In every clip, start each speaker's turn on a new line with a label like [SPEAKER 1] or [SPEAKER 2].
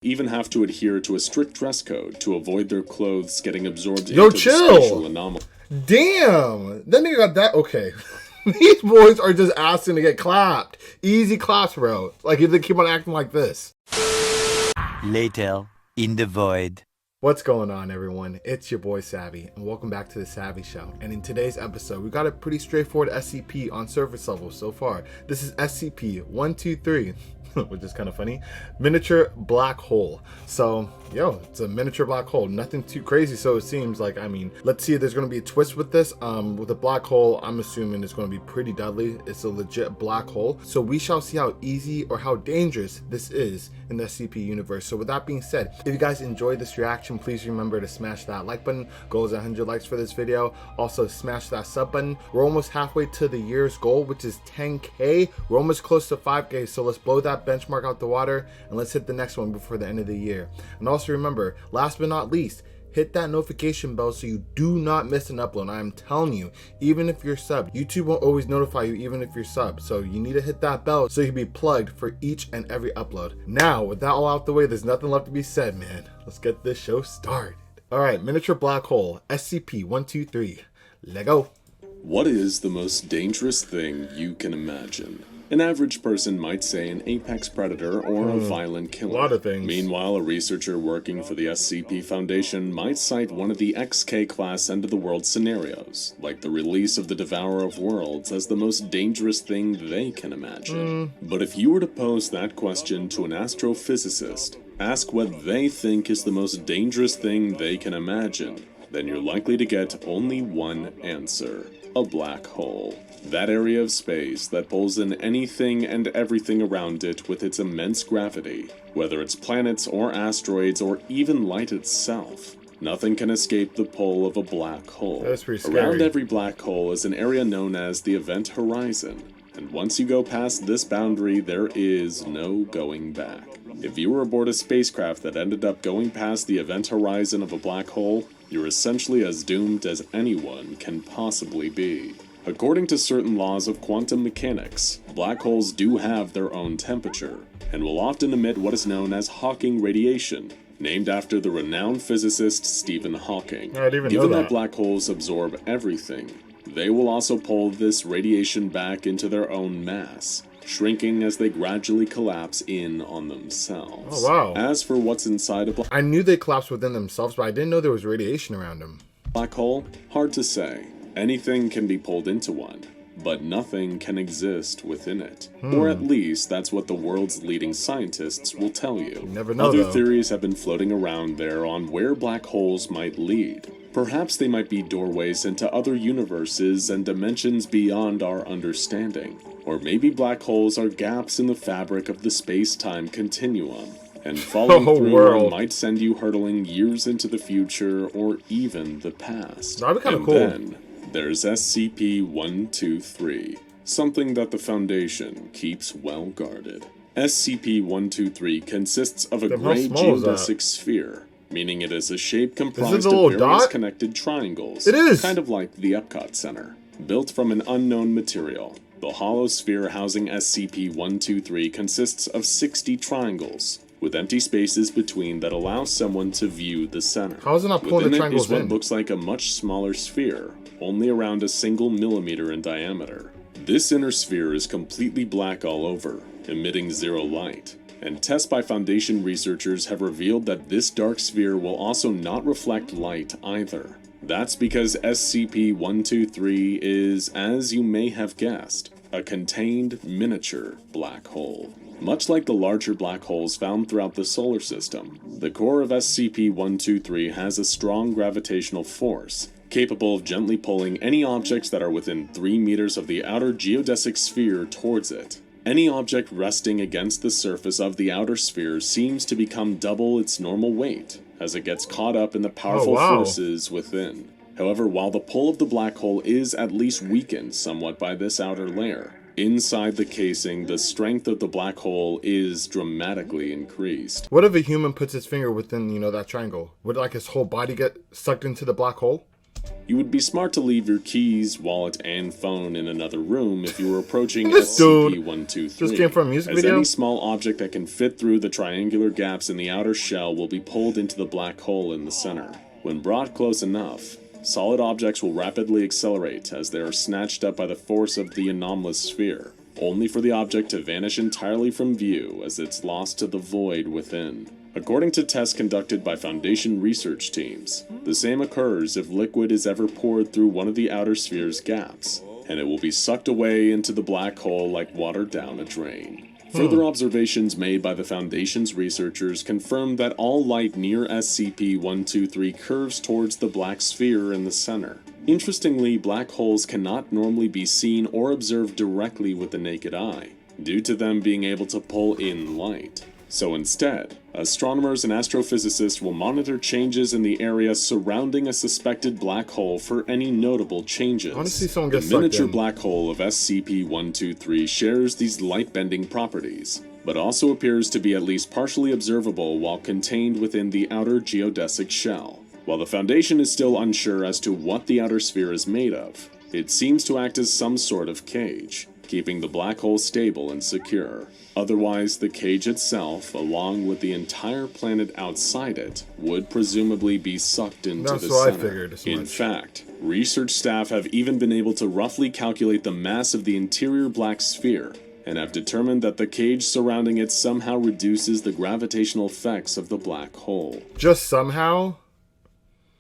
[SPEAKER 1] even have to adhere to a strict dress code to avoid their clothes getting absorbed
[SPEAKER 2] Yo,
[SPEAKER 1] into
[SPEAKER 2] chill.
[SPEAKER 1] the spatial anomaly.
[SPEAKER 2] Damn! That nigga got that. Okay. These boys are just asking to get clapped. Easy claps, bro. Like, if they keep on acting like this.
[SPEAKER 3] Later, in the void.
[SPEAKER 2] What's going on, everyone? It's your boy Savvy, and welcome back to the Savvy Show. And in today's episode, we got a pretty straightforward SCP on surface level so far. This is SCP-123, which is kind of funny. Miniature black hole. So, yo, it's a miniature black hole. Nothing too crazy, so it seems like. I mean, let's see if there's going to be a twist with this. With a black hole, I'm assuming it's going to be pretty deadly. It's a legit black hole. So we shall see how easy or how dangerous this is in the SCP universe. So with that being said, if you guys enjoyed this reaction, please remember to smash that like button. Goal is 100 likes for this video. Also smash that sub button. We're almost halfway to the year's goal, which is 10K. We're almost close to 5K, so let's blow that benchmark out the water and let's hit the next one before the end of the year. And also remember, last but not least, hit that notification bell so you do not miss an upload. I'm telling you, even if you're sub, YouTube won't always notify you even if you're sub. So you need to hit that bell so you can be plugged for each and every upload. Now, with that all out the way, there's nothing left to be said, man. Let's get this show started. All right, miniature black hole, SCP-123. Let go.
[SPEAKER 1] What is the most dangerous thing you can imagine? An average person might say an apex predator or a violent killer.
[SPEAKER 2] A lot of things.
[SPEAKER 1] Meanwhile, a researcher working for the SCP Foundation might cite one of the XK-class end-of-the-world scenarios, like the release of the Devourer of Worlds, as the most dangerous thing they can imagine. But if you were to pose that question to an astrophysicist, ask what they think is the most dangerous thing they can imagine, then you're likely to get only one answer: a black hole. That area of space that pulls in anything and everything around it with its immense gravity, whether it's planets or asteroids or even light itself. Nothing can escape the pull of a black hole.
[SPEAKER 2] That's pretty scary.
[SPEAKER 1] Around every black hole is an area known as the event horizon, and once you go past this boundary, there is no going back. If you were aboard a spacecraft that ended up going past the event horizon of a black hole, you're essentially as doomed as anyone can possibly be. According to certain laws of quantum mechanics, black holes do have their own temperature, and will often emit what is known as Hawking radiation, named after the renowned physicist Stephen Hawking.
[SPEAKER 2] I didn't even know
[SPEAKER 1] Given
[SPEAKER 2] that.
[SPEAKER 1] that black holes absorb everything, they will also pull this radiation back into their own mass, shrinking as they gradually collapse in on themselves.
[SPEAKER 2] Oh, wow.
[SPEAKER 1] As for what's inside a
[SPEAKER 2] I knew they collapsed within themselves, but I didn't know there was radiation around them.
[SPEAKER 1] black hole, hard to say. Anything can be pulled into one, but nothing can exist within it. Or at least that's what the world's leading scientists will tell you.
[SPEAKER 2] Never know,
[SPEAKER 1] Other
[SPEAKER 2] though.
[SPEAKER 1] theories have been floating around there on where black holes might lead. Perhaps they might be doorways into other universes and dimensions beyond our understanding. Or maybe black holes are gaps in the fabric of the space-time continuum, and falling through
[SPEAKER 2] world.
[SPEAKER 1] might send you hurtling years into the future or even the past.
[SPEAKER 2] That'd be kinda
[SPEAKER 1] And
[SPEAKER 2] cool.
[SPEAKER 1] then there's SCP-123, something that the Foundation keeps well guarded. SCP-123 consists of a
[SPEAKER 2] Then how
[SPEAKER 1] gray
[SPEAKER 2] small is that?
[SPEAKER 1] geodesic sphere, meaning it is a shape comprised
[SPEAKER 2] a
[SPEAKER 1] of
[SPEAKER 2] little
[SPEAKER 1] various
[SPEAKER 2] dot?
[SPEAKER 1] connected triangles.
[SPEAKER 2] It is!
[SPEAKER 1] Kind of like the Epcot Center. Built from an unknown material, the hollow sphere housing SCP-123 consists of 60 triangles, with empty spaces between that allow someone to view the center.
[SPEAKER 2] How is it not pulling
[SPEAKER 1] Within
[SPEAKER 2] the
[SPEAKER 1] it
[SPEAKER 2] triangles
[SPEAKER 1] is what
[SPEAKER 2] in?
[SPEAKER 1] looks like a much smaller sphere, only around a single millimeter in diameter. This inner sphere is completely black all over, emitting zero light, and tests by Foundation researchers have revealed that this dark sphere will also not reflect light either. That's because SCP-123 is, as you may have guessed, a contained miniature black hole. Much like the larger black holes found throughout the solar system, the core of SCP-123 has a strong gravitational force, capable of gently pulling any objects that are within 3 meters of the outer geodesic sphere towards it. Any object resting against the surface of the outer sphere seems to become double its normal weight, as it gets caught up in the powerful forces within. However, while the pull of the black hole is at least weakened somewhat by this outer layer, inside the casing, the strength of the black hole is dramatically increased.
[SPEAKER 2] What if a human puts his finger within, that triangle? Would like his whole body get sucked into the black hole?
[SPEAKER 1] You would be smart to leave your keys, wallet, and phone in another room if you were approaching
[SPEAKER 2] This dude
[SPEAKER 1] SCP-123,
[SPEAKER 2] just came from a music
[SPEAKER 1] as
[SPEAKER 2] video?
[SPEAKER 1] any small object that can fit through the triangular gaps in the outer shell will be pulled into the black hole in the center. When brought close enough, solid objects will rapidly accelerate as they are snatched up by the force of the anomalous sphere, only for the object to vanish entirely from view as it's lost to the void within. According to tests conducted by Foundation research teams, the same occurs if liquid is ever poured through one of the outer sphere's gaps, and it will be sucked away into the black hole like water down a drain. Further observations made by the Foundation's researchers confirm that all light near SCP-123 curves towards the black sphere in the center. Interestingly, black holes cannot normally be seen or observed directly with the naked eye, due to them being able to pull in light. So instead, astronomers and astrophysicists will monitor changes in the area surrounding a suspected black hole for any notable changes.
[SPEAKER 2] I want to see someone get
[SPEAKER 1] The miniature
[SPEAKER 2] sucked in.
[SPEAKER 1] black hole of SCP-123 shares these light-bending properties, but also appears to be at least partially observable while contained within the outer geodesic shell. While the Foundation is still unsure as to what the outer sphere is made of, it seems to act as some sort of cage, keeping the black hole stable and secure. Otherwise, the cage itself, along with the entire planet outside it, would presumably be sucked into
[SPEAKER 2] That's
[SPEAKER 1] the
[SPEAKER 2] what I
[SPEAKER 1] center.
[SPEAKER 2] figured as
[SPEAKER 1] In
[SPEAKER 2] much.
[SPEAKER 1] fact, research staff have even been able to roughly calculate the mass of the interior black sphere, and have determined that the cage surrounding it somehow reduces the gravitational effects of the black hole.
[SPEAKER 2] Just somehow?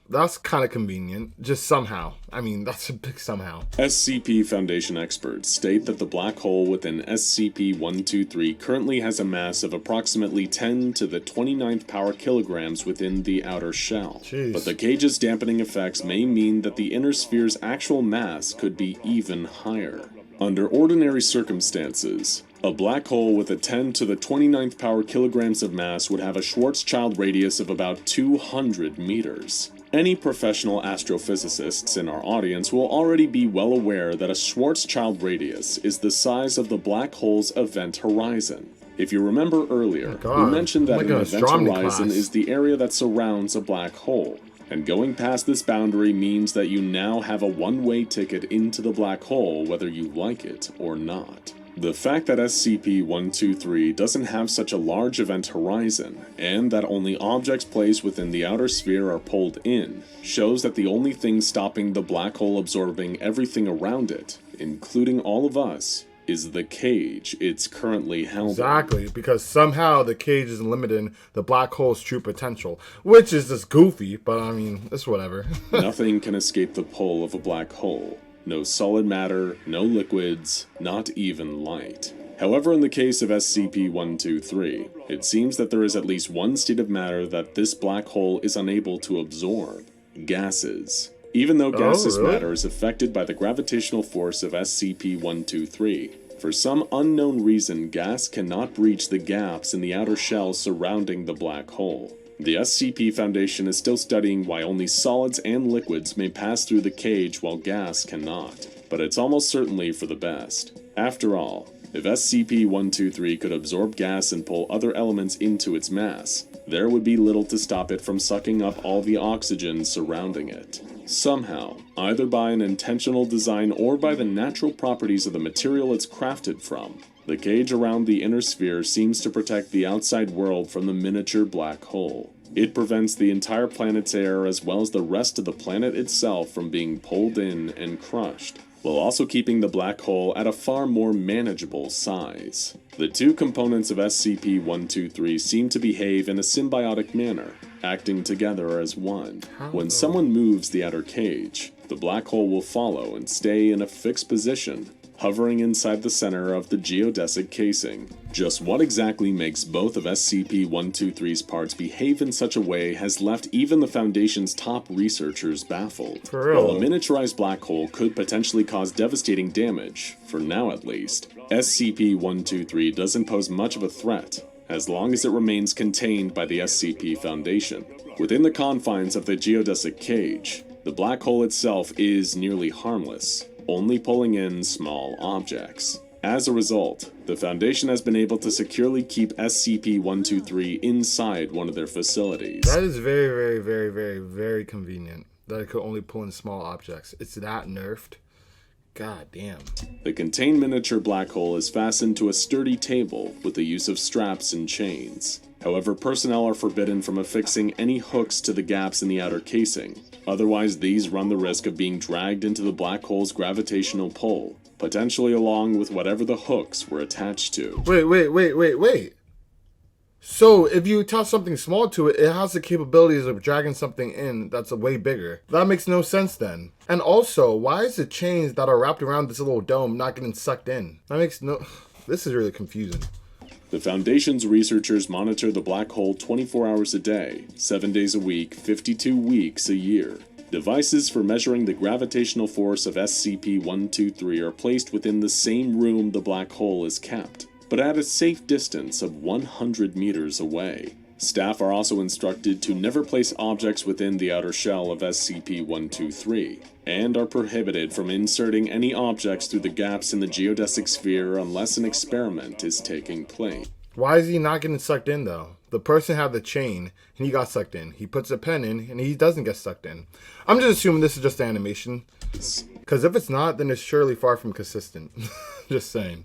[SPEAKER 2] That's kind of convenient. Just somehow. I mean, that's a big somehow.
[SPEAKER 1] SCP Foundation experts state that the black hole within SCP-123 currently has a mass of approximately 10 to the 29th power kilograms within the outer shell.
[SPEAKER 2] Jeez.
[SPEAKER 1] But the cage's dampening effects may mean that the inner sphere's actual mass could be even higher. Under ordinary circumstances, a black hole with a 10 to the 29th power kilograms of mass would have a Schwarzschild radius of about 200 meters. Any professional astrophysicists in our audience will already be well aware that a Schwarzschild radius is the size of the black hole's event horizon. If you remember earlier,
[SPEAKER 2] God.
[SPEAKER 1] we mentioned that
[SPEAKER 2] Like
[SPEAKER 1] an
[SPEAKER 2] an
[SPEAKER 1] event
[SPEAKER 2] astronomy
[SPEAKER 1] horizon
[SPEAKER 2] class.
[SPEAKER 1] is the area that surrounds a black hole, and going past this boundary means that you now have a one-way ticket into the black hole whether you like it or not. The fact that SCP-123 doesn't have such a large event horizon, and that only objects placed within the outer sphere are pulled in, shows that the only thing stopping the black hole absorbing everything around it, including all of us, is the cage it's currently held in.
[SPEAKER 2] Exactly, because somehow the cage is limiting the black hole's true potential, which is just goofy, but I mean, it's whatever.
[SPEAKER 1] Nothing can escape the pull of a black hole. No solid matter, no liquids, not even light. However, in the case of SCP-123, it seems that there is at least one state of matter that this black hole is unable to absorb: gases. Even though gaseous
[SPEAKER 2] really?
[SPEAKER 1] matter is affected by the gravitational force of SCP-123, for some unknown reason gas cannot breach the gaps in the outer shell surrounding the black hole. The SCP Foundation is still studying why only solids and liquids may pass through the cage while gas cannot, but it's almost certainly for the best. After all, if SCP-123 could absorb gas and pull other elements into its mass, there would be little to stop it from sucking up all the oxygen surrounding it. Somehow, either by an intentional design or by the natural properties of the material it's crafted from, the cage around the inner sphere seems to protect the outside world from the miniature black hole. It prevents the entire planet's air as well as the rest of the planet itself from being pulled in and crushed, while also keeping the black hole at a far more manageable size. The two components of SCP-123 seem to behave in a symbiotic manner, acting together as one. When someone moves the outer cage, the black hole will follow and stay in a fixed position, hovering inside the center of the geodesic casing. Just what exactly makes both of SCP-123's parts behave in such a way has left even the Foundation's top researchers baffled.
[SPEAKER 2] For real.
[SPEAKER 1] While a miniaturized black hole could potentially cause devastating damage, for now at least, SCP-123 doesn't pose much of a threat, as long as it remains contained by the SCP Foundation. Within the confines of the geodesic cage, the black hole itself is nearly harmless, only pulling in small objects. As a result, the Foundation has been able to securely keep SCP-123 inside one of their facilities.
[SPEAKER 2] That is very, very, very, very, very convenient. that it could only pull in small objects. It's that nerfed. God damn.
[SPEAKER 1] The contained miniature black hole is fastened to a sturdy table with the use of straps and chains. However, personnel are forbidden from affixing any hooks to the gaps in the outer casing. Otherwise, these run the risk of being dragged into the black hole's gravitational pull, potentially along with whatever the hooks were attached to.
[SPEAKER 2] Wait. So, if you attach something small to it, it has the capabilities of dragging something in that's way bigger. That makes no sense then. And also, why is the chains that are wrapped around this little dome not getting sucked in? That makes no... This is really confusing.
[SPEAKER 1] The Foundation's researchers monitor the black hole 24 hours a day, 7 days a week, 52 weeks a year. Devices for measuring the gravitational force of SCP-123 are placed within the same room the black hole is kept, but at a safe distance of 100 meters away. Staff are also instructed to never place objects within the outer shell of SCP-123, and are prohibited from inserting any objects through the gaps in the geodesic sphere unless an experiment is taking place.
[SPEAKER 2] Why is he not getting sucked in, though? The person had the chain, and he got sucked in. He puts a pen in, and he doesn't get sucked in. I'm just assuming this is just animation. Because if it's not, then it's surely far from consistent. Just saying.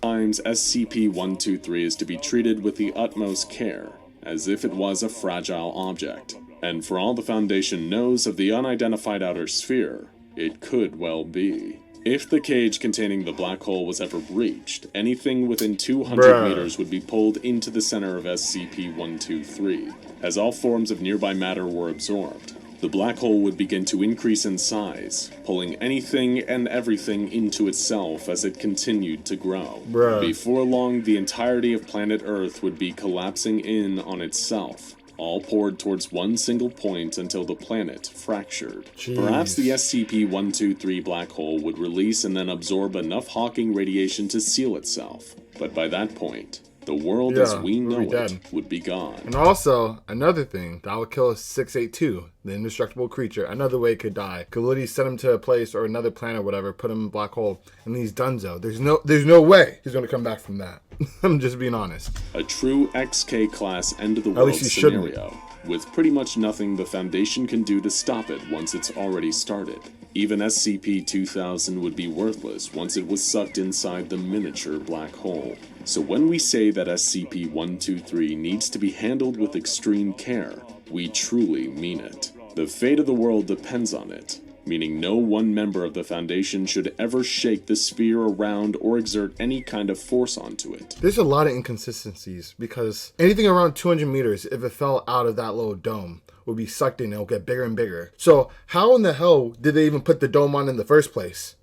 [SPEAKER 1] Times SCP-123 is to be treated with the utmost care, as if it was a fragile object. And for all the Foundation knows of the unidentified outer sphere, it could well be. If the cage containing the black hole was ever breached, anything within 200 meters would be pulled into the center of SCP-123, as all forms of nearby matter were absorbed. The black hole would begin to increase in size, pulling anything and everything into itself as it continued to grow. Before long, the entirety of planet Earth would be collapsing in on itself, all poured towards one single point until the planet fractured. Perhaps the SCP-123 black hole would release and then absorb enough Hawking radiation to seal itself, but by that point, the world as we know it would be gone.
[SPEAKER 2] And also, another thing, that would kill 682, the indestructible creature. Another way it could die. Could literally send him to a place or another planet or whatever, put him in a black hole, and he's donezo. There's no way he's going to come back from that. I'm just being honest.
[SPEAKER 1] A true XK class end of the world scenario, with pretty much nothing the Foundation can do to stop it once it's already started. Even SCP-2000 would be worthless once it was sucked inside the miniature black hole. So when we say that SCP-123 needs to be handled with extreme care, we truly mean it. The fate of the world depends on it, meaning no one member of the Foundation should ever shake the sphere around or exert any kind of force onto it.
[SPEAKER 2] There's a lot of inconsistencies, because anything around 200 meters, if it fell out of that little dome, would be sucked in and it'll get bigger and bigger. So how in the hell did they even put the dome on in the first place?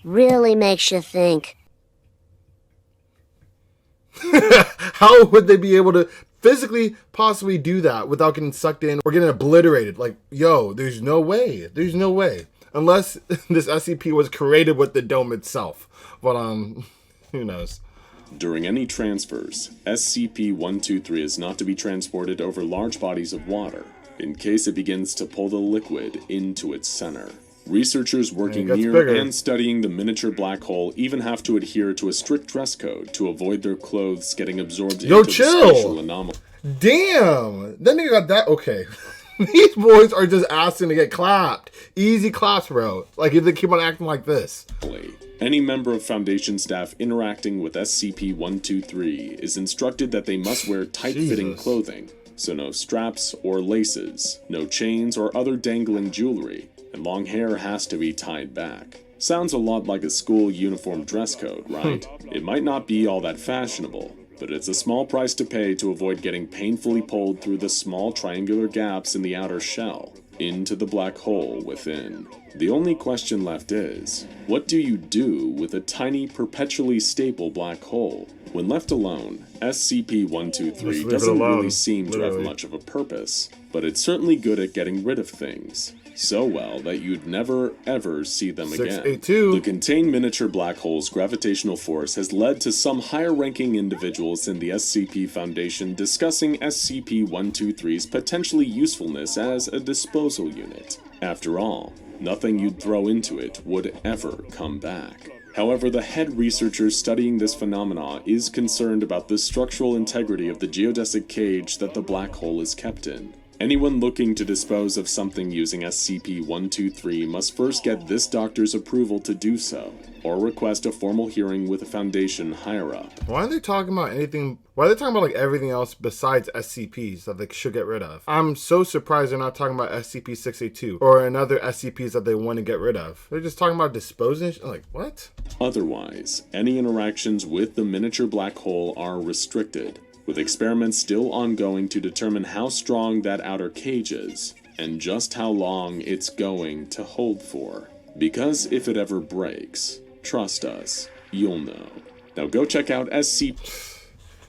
[SPEAKER 4] Really makes you think.
[SPEAKER 2] How would they be able to physically possibly do that without getting sucked in or getting obliterated? Like, yo, there's no way. There's no way. Unless this SCP was created with the dome itself. But, who knows?
[SPEAKER 1] During any transfers, SCP-123 is not to be transported over large bodies of water, in case it begins to pull the liquid into its center. Researchers working near and studying the miniature black hole even have to adhere to a strict dress code to avoid their clothes getting absorbed into the spatial anomaly.
[SPEAKER 2] Damn! That nigga got that? Okay. These boys are just asking to get clapped. Easy claps, bro. Like, if they keep on acting like this.
[SPEAKER 1] Any member of Foundation staff interacting with SCP-123 is instructed that they must wear tight-fitting clothing, so no straps or laces, no chains or other dangling jewelry, and long hair has to be tied back. Sounds a lot like a school uniform dress code, right? It might not be all that fashionable, but it's a small price to pay to avoid getting painfully pulled through the small triangular gaps in the outer shell, into the black hole within. The only question left is, what do you do with a tiny, perpetually stable black hole? When left alone, SCP-123 doesn't really seem to have much of a purpose, but it's certainly good at getting rid of things. So well that you'd never ever see them again. The contained miniature black hole's gravitational force has led to some higher-ranking individuals in the SCP Foundation discussing SCP-123's potentially usefulness as a disposal unit. After all, nothing you'd throw into it would ever come back. However, the head researcher studying this phenomena is concerned about the structural integrity of the geodesic cage that the black hole is kept in. Anyone looking to dispose of something using SCP-123 must first get this doctor's approval to do so, or request a formal hearing with a Foundation higher-up.
[SPEAKER 2] Why are they talking about anything? Why are they talking about like everything else besides SCPs that they should get rid of? I'm so surprised they're not talking about SCP-682 or another SCPs that they want to get rid of. They're just talking about disposing. Like, what?
[SPEAKER 1] Otherwise, any interactions with the miniature black hole are restricted, with experiments still ongoing to determine how strong that outer cage is, and just how long it's going to hold for. Because if it ever breaks, trust us, you'll know. Now go check out SCP...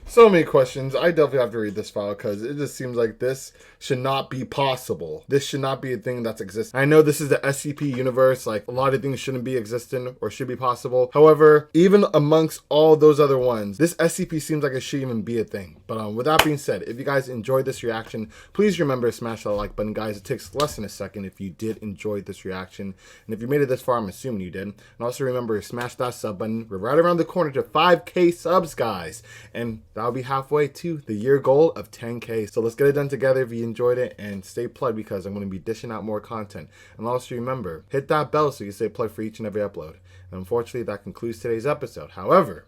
[SPEAKER 2] So many questions. I definitely have to read this file because it just seems like this should not be possible. This should not be a thing that's existing. I know this is the SCP universe. Like, a lot of things shouldn't be existing or should be possible. However, even amongst all those other ones, this SCP seems like it should even be a thing. But with that being said, if you guys enjoyed this reaction, please remember to smash that like button, guys. It takes less than a second if you did enjoy this reaction. And if you made it this far, I'm assuming you did. And also remember to smash that sub button. We're right around the corner to 5K subs, guys. And that'll be halfway to the year goal of 10K. So let's get it done together if you enjoyed it, and stay plugged because I'm going to be dishing out more content. And also remember, hit that bell so you stay plugged for each and every upload. And unfortunately, that concludes today's episode. However,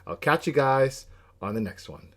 [SPEAKER 2] I'll catch you guys on the next one.